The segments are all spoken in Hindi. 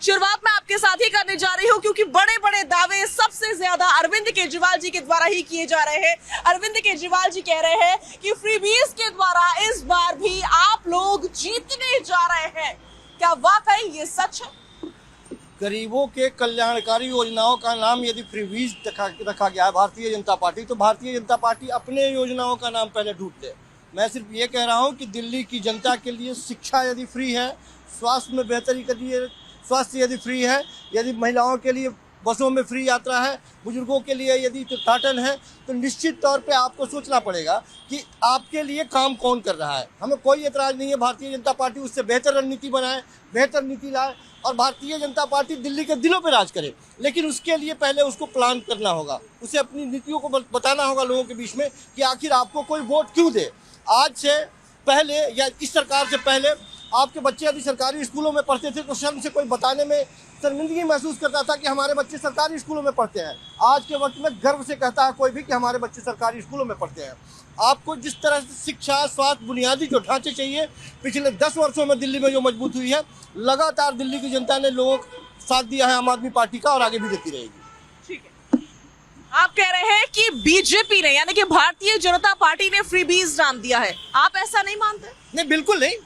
शुरुआत मैं आपके साथ ही करने जा रही हूँ क्योंकि बड़े बड़े दावे सबसे ज्यादा अरविंद केजरीवाल जी के द्वारा ही किए जा रहे हैं। अरविंद केजरीवाल जी कह रहे हैं कि फ्रीबीज के द्वारा इस बार भी आप लोग जीतने जा रहे हैं। क्या वाकई ये सच है? गरीबों के कल्याणकारी योजनाओं का नाम यदि फ्रीबीज रखा गया है भारतीय जनता पार्टी, तो भारतीय जनता पार्टी अपने योजनाओं का नाम पहले ढूंढते हैं। मैं सिर्फ ये कह रहा हूँ कि दिल्ली की जनता के लिए शिक्षा यदि फ्री है, स्वास्थ्य में बेहतरी के लिए स्वास्थ्य यदि फ्री है, यदि महिलाओं के लिए बसों में फ्री यात्रा है, बुजुर्गों के लिए यदि तीर्थाटन है, तो निश्चित तौर पे आपको सोचना पड़ेगा कि आपके लिए काम कौन कर रहा है। हमें कोई एतराज़ नहीं है, भारतीय जनता पार्टी उससे बेहतर रणनीति बनाए, बेहतर नीति लाए और भारतीय जनता पार्टी दिल्ली के दिलों पे राज करे। लेकिन उसके लिए पहले उसको प्लान करना होगा, उसे अपनी नीतियों को बताना होगा लोगों के बीच में कि आखिर आपको कोई वोट क्यों दे। आज से पहले या इस सरकार से पहले आपके बच्चे यदि सरकारी स्कूलों में पढ़ते थे तो शर्म से कोई बताने में शर्मिंदगी महसूस करता था कि हमारे बच्चे सरकारी स्कूलों में पढ़ते हैं। आज के वक्त में गर्व से कहता है कोई भी कि हमारे बच्चे सरकारी स्कूलों में पढ़ते हैं। आपको जिस तरह से शिक्षा, स्वास्थ्य, बुनियादी जो ढांचे चाहिए, पिछले 10 वर्षों में दिल्ली में जो मजबूत हुई है, लगातार दिल्ली की जनता ने लोगों को साथ दिया है आम आदमी पार्टी का और आगे भी देती रहेगी। ठीक है, आप कह रहे हैं कि बीजेपी ने यानी कि भारतीय जनता पार्टी ने फ्रीबीज नाम दिया है, आप ऐसा नहीं मानते? नहीं, बिल्कुल नहीं।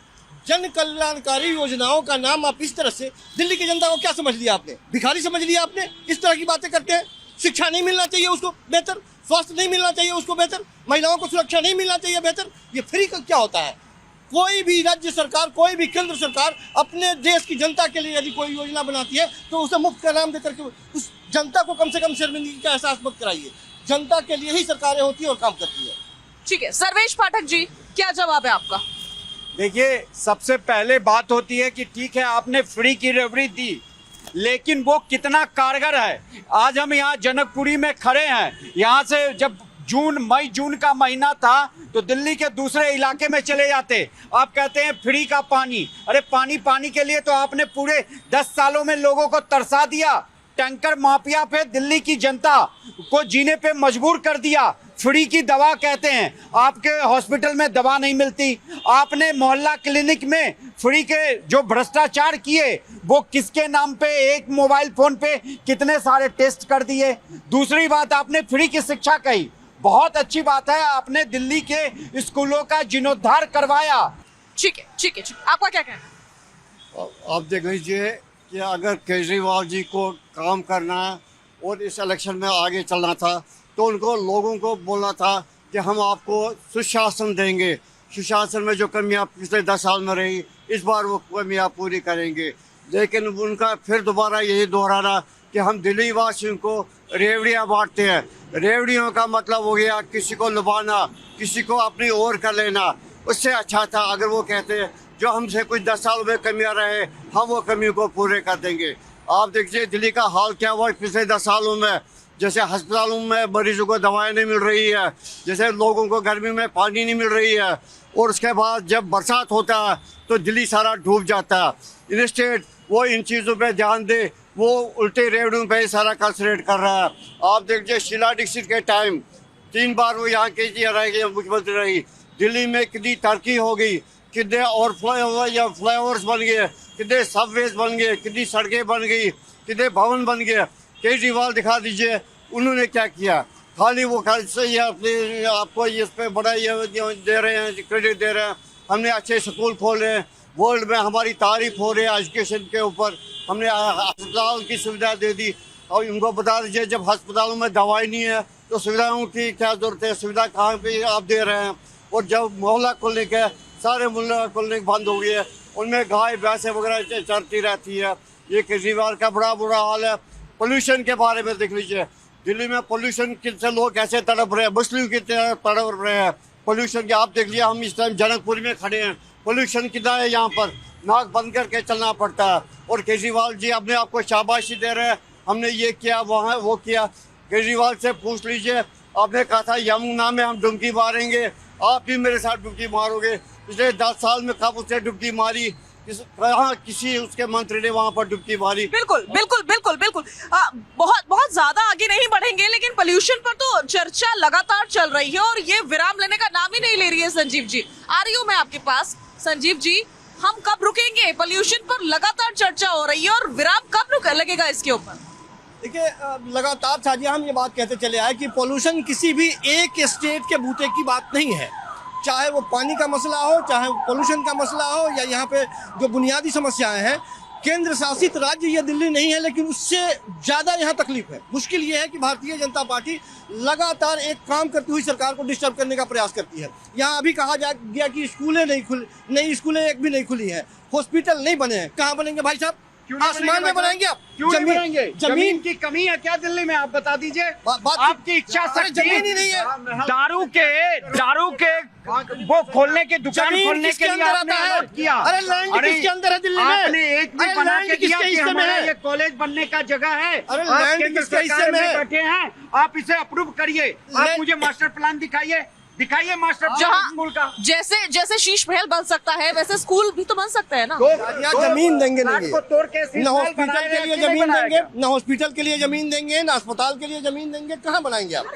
जन कल्याणकारी योजनाओं का नाम आप इस तरह से, दिल्ली की जनता को क्या समझ लिया आपने? भिखारी समझ लिया आपने? इस तरह की बातें करते हैं। शिक्षा नहीं मिलना चाहिए उसको बेहतर, स्वास्थ्य नहीं मिलना चाहिए उसको बेहतर, महिलाओं को सुरक्षा नहीं मिलना चाहिए बेहतर। ये फ्री का क्या होता है? कोई भी राज्य सरकार, कोई भी केंद्र सरकार अपने देश की जनता के लिए यदि कोई योजना बनाती है तो उसे मुफ्त का नाम देकर के उस जनता को कम से कम शर्मिंदगी का एहसास मत कराइए। जनता के लिए ही सरकारें होती है और काम करती है। ठीक है, सर्वेश पाठक जी, क्या जवाब है आपका? देखिए, सबसे पहले बात होती है कि ठीक है आपने फ्री की रेवड़ी दी, लेकिन वो कितना कारगर है। आज हम यहाँ जनकपुरी में खड़े हैं, यहाँ से जब मई जून का महीना था तो दिल्ली के दूसरे इलाके में चले जाते, आप कहते हैं फ्री का पानी। अरे पानी के लिए तो आपने पूरे 10 सालों में लोगों को तरसा दिया। टैंकर माफिया पे दिल्ली की जनता को जीने पे मजबूर कर दिया। फ्री की दवा कहते हैं, आपके हॉस्पिटल में दवा नहीं मिलती। आपने मोहल्ला क्लिनिक में फ्री के जो भ्रष्टाचार किए वो किसके नाम पे, एक मोबाइल फोन पे कितने सारे टेस्ट कर दिए। दूसरी बात, आपने फ्री की शिक्षा कही, बहुत अच्छी बात है, आपने दिल्ली के स्कूलों का जीर्णोद्धार करवाया। ठीक है, आपका क्या कहना है? आप देख लीजिए कि अगर केजरीवाल जी को काम करना और इस इलेक्शन में आगे चलना था तो उनको लोगों को बोलना था कि हम आपको सुशासन देंगे। सुशासन में जो कमियां पिछले 10 साल में रही, इस बार वो कमियां पूरी करेंगे। लेकिन उनका फिर दोबारा यही दोहराना कि हम दिल्ली वासियों को रेवड़ियाँ बांटते हैं। रेवड़ियों का मतलब हो गया किसी को लुभाना, किसी को अपनी ओर कर लेना। उससे अच्छा था अगर वो कहते हैं जो हमसे कुछ 10 साल में कमियां रहे हम वो कमियों को पूरे कर देंगे। आप देखिए दिल्ली का हाल क्या हुआ पिछले 10 सालों में। जैसे अस्पतालों में मरीजों को दवाएं नहीं मिल रही है, जैसे लोगों को गर्मी में पानी नहीं मिल रही है, और उसके बाद जब बरसात होता है तो दिल्ली सारा डूब जाता है। इंस्टेड वो इन चीज़ों पे ध्यान दे, वो उल्टे रेवड़ियों पे सारा कंसंट्रेट कर रहा है। आप देखिए शीला दीक्षित के टाइम 3 बार वो यहाँ के मुख्यमंत्री रही। दिल्ली में कितनी तरक्की हो गई, कितने और फ्लाईओवर्स बन गए, कितने सबवेज बन गए, कितनी सड़कें बन गई, कितने भवन बन गए। केजरीवाल दिखा दीजिए उन्होंने क्या किया। खाली वो सही है अपने आपको इस पे बड़ा ये दे रहे हैं, क्रेडिट दे रहे हैं। हमने अच्छे स्कूल खोले हैं, वर्ल्ड में हमारी तारीफ हो रही है एजुकेशन के ऊपर। हमने अस्पताल की सुविधा दे दी। और इनको बता दीजिए जब अस्पतालों में दवाई नहीं है तो सुविधाओं की क्या ज़रूरत है, सुविधा कहाँ पे आप दे रहे हैं। और जब मोहल्ला क्लिनिक है, सारे मोहल्ला क्लिनिक बंद हो गई है, उनमें गाय भैंसें वगैरह चरती रहती है। ये केजरीवाल का बड़ा बुरा हाल है। पोल्यूशन के बारे में देख लीजिए, दिल्ली में पोल्यूशन से लोग कैसे तड़प रहे हैं, मुस्लिम कितने तड़प रहे हैं पोल्यूशन के। आप देख लिया, हम इस टाइम जनकपुर में खड़े हैं, पोल्यूशन कितना है यहाँ पर, नाक बंद करके चलना पड़ता है। और केजरीवाल जी अपने आप को शाबाशी दे रहे हैं, हमने ये किया वहाँ वो किया। केजरीवाल से पूछ लीजिए, आपने कहा था यमुना में हम डुबकी मारेंगे, आप भी मेरे साथ डुबकी मारोगे। पिछले 10 साल में कब उसने डुबकी मारी, कहाँ किसी उसके मंत्री ने वहाँ पर डुबकी मारी? बिल्कुल। बहुत ज्यादा आगे नहीं बढ़ेंगे, लेकिन पोल्यूशन पर तो चर्चा लगातार चल रही है और ये विराम लेने का नाम ही नहीं ले रही है। संजीव जी, आ रही हूँ मैं आपके पास। संजीव जी, हम कब रुकेंगे? पोल्यूशन पर लगातार चर्चा हो रही है और विराम कब लगेगा इसके ऊपर? देखिए, लगातार साजिया हम ये बात कहते चले आए कि पोल्यूशन किसी भी एक स्टेट के बूते की बात नहीं है। चाहे वो पानी का मसला हो, चाहे पोल्यूशन का मसला हो, या यहाँ पे जो बुनियादी समस्याएं हैं, केंद्र शासित राज्य ये दिल्ली नहीं है, लेकिन उससे ज़्यादा यहाँ तकलीफ है। मुश्किल ये है कि भारतीय जनता पार्टी लगातार एक काम करती हुई सरकार को डिस्टर्ब करने का प्रयास करती है। यहाँ अभी कहा जा गया कि स्कूलें नहीं खुली, नई स्कूलें एक भी नहीं खुली हैं, हॉस्पिटल नहीं बने हैं। कहाँ बनेंगे भाई साहब? आसमान में बनाएंगे आप? क्यों नहीं बनाएंगे? जमीन की कमी है क्या दिल्ली में? आप बता दीजिए। बात आपकी इच्छा शक्ति जमीन ही नहीं है। दारू के वो खोलने के दुकान खोलने के लिए आपने अलॉट किया। अरे लैंड किसके अंदर है दिल्ली में? आपने एक भी बना के दिया कि हमारा ये कॉलेज बनने का जगह है। अरे आप लैंड केंद्र किसके हिस्से सरकार में में है? बैठे हैं, आप इसे अप्रूव करिए। आप मुझे मास्टर प्लान दिखाइए मास्टर प्लान स्कूल का। जैसे शीश महल बन सकता है, वैसे स्कूल भी तो बन सकता है ना। यहाँ जमीन देंगे नहीं, को तोड़ के न हॉस्पिटल के लिए जमीन देंगे, न हॉस्पिटल के लिए जमीन देंगे, न अस्पताल के लिए जमीन देंगे। कहाँ बनाएंगे आप?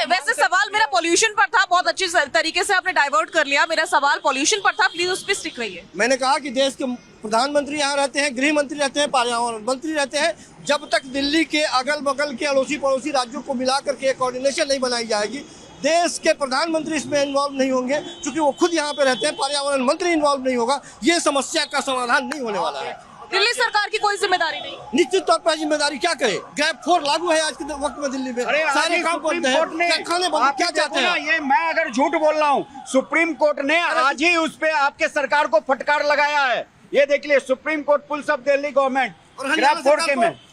वैसे सवाल मेरा पोल्यूशन पर था। बहुत अच्छी तरीके से आपने डाइवर्ट कर लिया। मेरा सवाल पोल्यूशन पर था, प्लीज उस पर स्टिक रहिए। मैंने कहा कि देश के प्रधानमंत्री यहाँ रहते हैं, गृह मंत्री रहते हैं, पर्यावरण मंत्री रहते हैं। जब तक दिल्ली के अगल बगल के अड़ोसी पड़ोसी राज्यों को मिला करके कोऑर्डिनेशन नहीं बनाई जाएगी, देश के प्रधानमंत्री इसमें इन्वॉल्व नहीं होंगे, क्योंकि वो खुद यहाँ पे रहते हैं, पर्यावरण मंत्री इन्वॉल्व नहीं होगा, ये समस्या का समाधान नहीं होने वाला है। दिल्ली सरकार की कोई जिम्मेदारी नहीं? निश्चित तौर पर जिम्मेदारी क्या करे? ग्रैब 4 लागू है आज के वक्त में दिल्ली में। सारे काम बंद हैं, कारखाने बंद। क्या चाहते हैं? ये मैं अगर झूठ बोल रहा हूँ, सुप्रीम कोर्ट ने आज ही उस पे आपके सरकार को फटकार लगाया है। ये देख लिए, Supreme Court pulls up Delhi government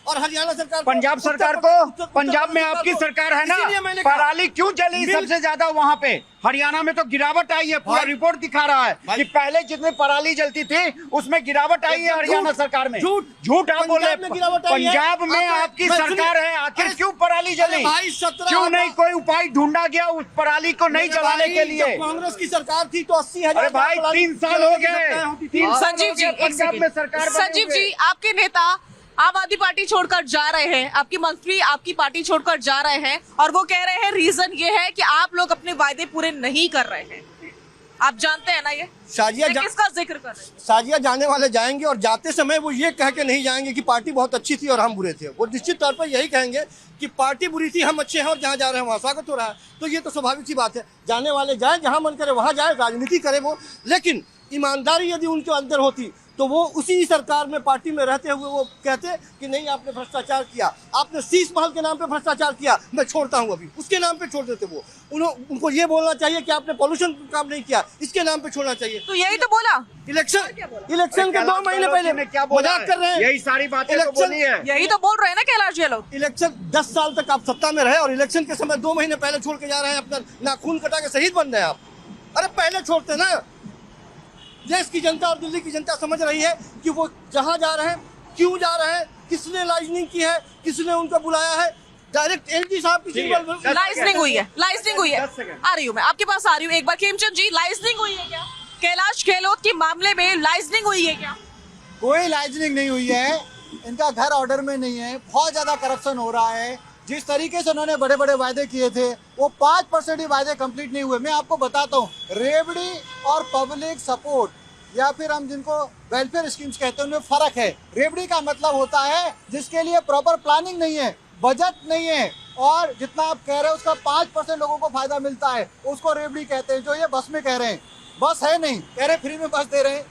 और हरियाणा सरकार, पंजाब सरकार को, पंजाब में आपकी सरकार है ना, पराली क्यों जली सबसे ज्यादा वहाँ पे? हरियाणा में तो गिरावट आई है, पूरा रिपोर्ट दिखा रहा है कि पहले जितने पराली जलती थी उसमें गिरावट आई है हरियाणा सरकार में। झूठ आप बोले। पंजाब में आपकी सरकार है, आखिर क्यों पराली जली? क्यों नहीं कोई उपाय ढूंढा गया उस पराली को नहीं जलाने के लिए? कांग्रेस की सरकार थी तो 80,000। अरे भाई 3 साल हो गए। संजीव जी, पंजाब में सरकार, संजीव जी, आपके नेता आम आदमी पार्टी छोड़कर जा रहे हैं, आपकी मंत्री आपकी पार्टी छोड़कर जा रहे हैं, और वो कह रहे हैं रीजन ये है कि आप लोग अपने वायदे पूरे नहीं कर रहे हैं। आप जानते हैं ना ये? शाजिया किसका जिक्र कर रहे हैं? शाजिया जाने वाले जाएंगे, और जाते समय वो ये कह के नहीं जाएंगे कि पार्टी बहुत अच्छी थी और हम बुरे थे। वो निश्चित तौर पर यही कहेंगे कि पार्टी बुरी थी, हम अच्छे हैं, और जहाँ जा रहे हैं वहाँ स्वागत हो रहा है। तो ये तो स्वाभाविक सी बात है। जाने वाले जाए, जहाँ मन करे वहाँ जाए, राजनीति करे वो। लेकिन ईमानदारी यदि उनके अंदर होती तो वो उसी सरकार में, पार्टी में रहते हुए वो कहते कि नहीं, आपने भ्रष्टाचार किया, आपने शीश महल के नाम पे भ्रष्टाचार किया, मैं छोड़ता हूं अभी, उसके नाम पे छोड़ देते वो। उनको ये बोलना चाहिए कि आपने पॉल्यूशन काम नहीं किया, इसके नाम पे छोड़ना चाहिए। तो यही तो बोला। इलेक्शन के 2 महीने पहले क्या मजाक कर रहे हैं? यही सारी बातें तो बोली है। यही तो बोल रहे हैं ना कैलाश गहलोत। इलेक्शन 10 साल तक आप सत्ता में रहे, और इलेक्शन के समय 2 महीने पहले छोड़ के जा रहे हैं, अपना नाखून कटा के शहीद बन रहे हैं आप। अरे पहले छोड़ते ना। देश की जनता और दिल्ली की जनता समझ रही है कि वो जहां जा रहे हैं, क्यों जा रहे हैं, किसने लाइजनिंग की है, किसने उनको बुलाया है। डायरेक्ट एलजी साहब की लाइजनिंग हुई है, लाइजनिंग हुई है। आ रही हूँ मैं, आपके पास आ रही हूँ एक बार। खेमचंद जी, लाइजनिंग हुई है क्या? कैलाश गहलोत के मामले में लाइजनिंग हुई है क्या? कोई लाइजनिंग नहीं हुई है। इनका घर ऑर्डर में नहीं है। बहुत ज्यादा करप्शन हो रहा है। जिस तरीके से उन्होंने बड़े बड़े वायदे किए थे, वो 5% ही वायदे कंप्लीट नहीं हुए। मैं आपको बताता हूँ, रेवड़ी और पब्लिक सपोर्ट, या फिर हम जिनको वेलफेयर स्कीम्स कहते हैं, उनमें फर्क है। रेवड़ी का मतलब होता है जिसके लिए प्रॉपर प्लानिंग नहीं है, बजट नहीं है, और जितना आप कह रहे हैं उसका 5% लोगों को फायदा मिलता है, उसको रेवड़ी कहते हैं। जो ये बस में कह रहे हैं, बस है नहीं, कह रहे फ्री में बस दे रहे हैं।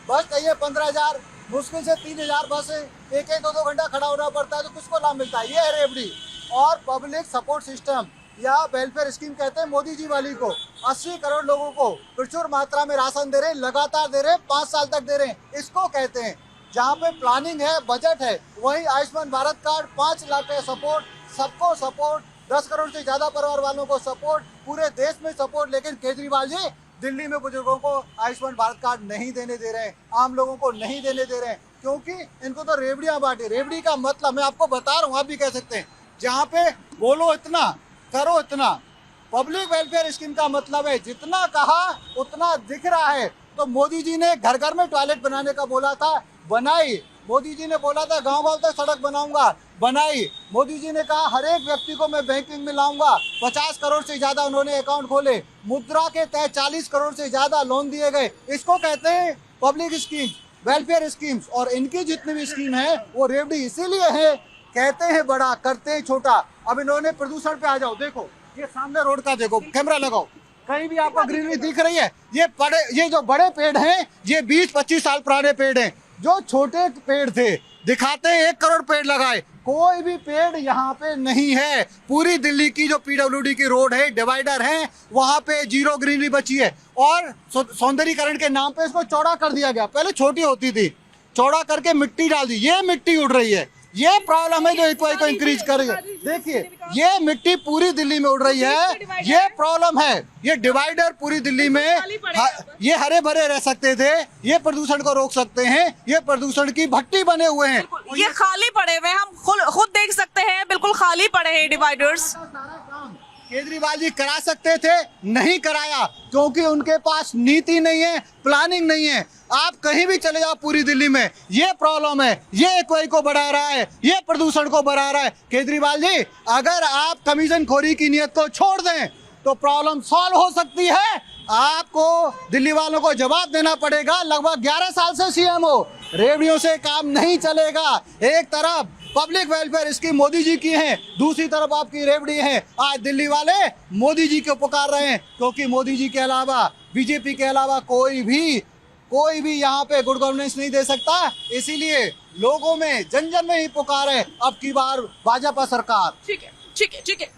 बस चाहिए 15,000, मुश्किल से 3,000 बस है, 1-2 घंटा खड़ा होना पड़ता है, तो किसको लाभ मिलता है? ये है रेवड़ी। और पब्लिक सपोर्ट सिस्टम या वेलफेयर स्कीम कहते हैं मोदी जी वाली को। 80 करोड़ लोगों को प्रचुर मात्रा में राशन दे रहे हैं, लगातार दे रहे हैं, 5 साल तक दे रहे हैं, इसको कहते हैं। जहाँ पे प्लानिंग है, बजट है, वहीं आयुष्मान भारत कार्ड, 5 लाख का सपोर्ट, सबको सपोर्ट, 10 करोड़ से ज्यादा परिवार वालों को सपोर्ट, पूरे देश में सपोर्ट। लेकिन केजरीवाल जी दिल्ली में बुजुर्गों को आयुष्मान भारत कार्ड नहीं देने दे रहे हैं, आम लोगों को नहीं देने दे रहे हैं, क्योंकि इनको तो रेवड़ियां बांटी। रेवड़ी का मतलब मैं आपको बता रहा हूँ, आप भी कह सकते हैं, जहाँ पे बोलो इतना करो इतना। पब्लिक वेलफेयर स्कीम का मतलब है जितना कहा उतना दिख रहा है। तो मोदी जी ने घर घर में टॉयलेट बनाने का बोला था, बनाई। मोदी जी ने बोला था गांव-गांव तक सड़क बनाऊंगा, बनाई। मोदी जी ने कहा हर एक व्यक्ति को मैं बैंकिंग में लाऊंगा, 50 करोड़ से ज्यादा उन्होंने अकाउंट खोले। मुद्रा के तहत 40 करोड़ से ज्यादा लोन दिए गए। इसको कहते हैं पब्लिक स्कीम्स, वेलफेयर स्कीम्स, और इनकी जितनी भी स्कीम है वो रेवड़ी इसीलिए है, कहते हैं बड़ा करते हैं छोटा। अब इन्होंने प्रदूषण पे आ जाओ, देखो ये सामने रोड का देखो, कैमरा लगाओ, कहीं भी आपको ग्रीनरी दिख रही है? ये जो बड़े पेड़ हैं ये 20-25 साल पुराने पेड़ हैं। जो छोटे पेड़ थे दिखाते हैं 1 करोड़ पेड़ लगाए, कोई भी पेड़ यहाँ पे नहीं है। पूरी दिल्ली की जो पीडब्ल्यूडी की रोड है, डिवाइडर है, वहां पे जीरो ग्रीनरी बची है और सौंदर्यीकरण के नाम पे इसको चौड़ा कर दिया गया। पहले छोटी होती थी, चौड़ा करके मिट्टी डाल दी, ये मिट्टी उड़ रही है। ये प्रॉब्लम है जो इक्वाई को इंक्रीज कर रही है। देखिए ये मिट्टी पूरी दिल्ली में उड़ रही है, ये प्रॉब्लम है। ये डिवाइडर पूरी दिल्ली में ये हरे भरे रह सकते थे, ये प्रदूषण को रोक सकते हैं, ये प्रदूषण की भट्टी बने हुए हैं। ये खाली पड़े हुए हैं, हम खुद देख सकते हैं, बिल्कुल खाली पड़े हैं डिवाइडर्स। केजरीवाल जी करा सकते थे, नहीं कराया क्योंकि उनके पास नीति नहीं है, प्लानिंग नहीं है। आप कहीं भी चले जाओ पूरी दिल्ली में ये प्रॉब्लम है, ये एक्वाई को बढ़ा रहा है, ये प्रदूषण को बढ़ा रहा है। केजरीवाल जी अगर आप कमीशन खोरी की नियत को छोड़ दें तो प्रॉब्लम सॉल्व हो सकती है। आपको दिल्ली वालों को जवाब देना पड़ेगा। लगभग 11 साल से सीएम हो, रेवड़ियों से काम नहीं चलेगा। एक तरफ public welfare scheme Modi ji की है, दूसरी तरफ आपकी रेवड़ी है। आज दिल्ली वाले मोदी जी को पुकार रहे हैं क्योंकि मोदी जी के अलावा, बीजेपी के अलावा कोई भी यहाँ पे गुड गवर्नेंस नहीं दे सकता। इसीलिए लोगों में जन जन में ही पुकार है अब की बार भाजपा सरकार। ठीक है, ठीक है, ठीक है।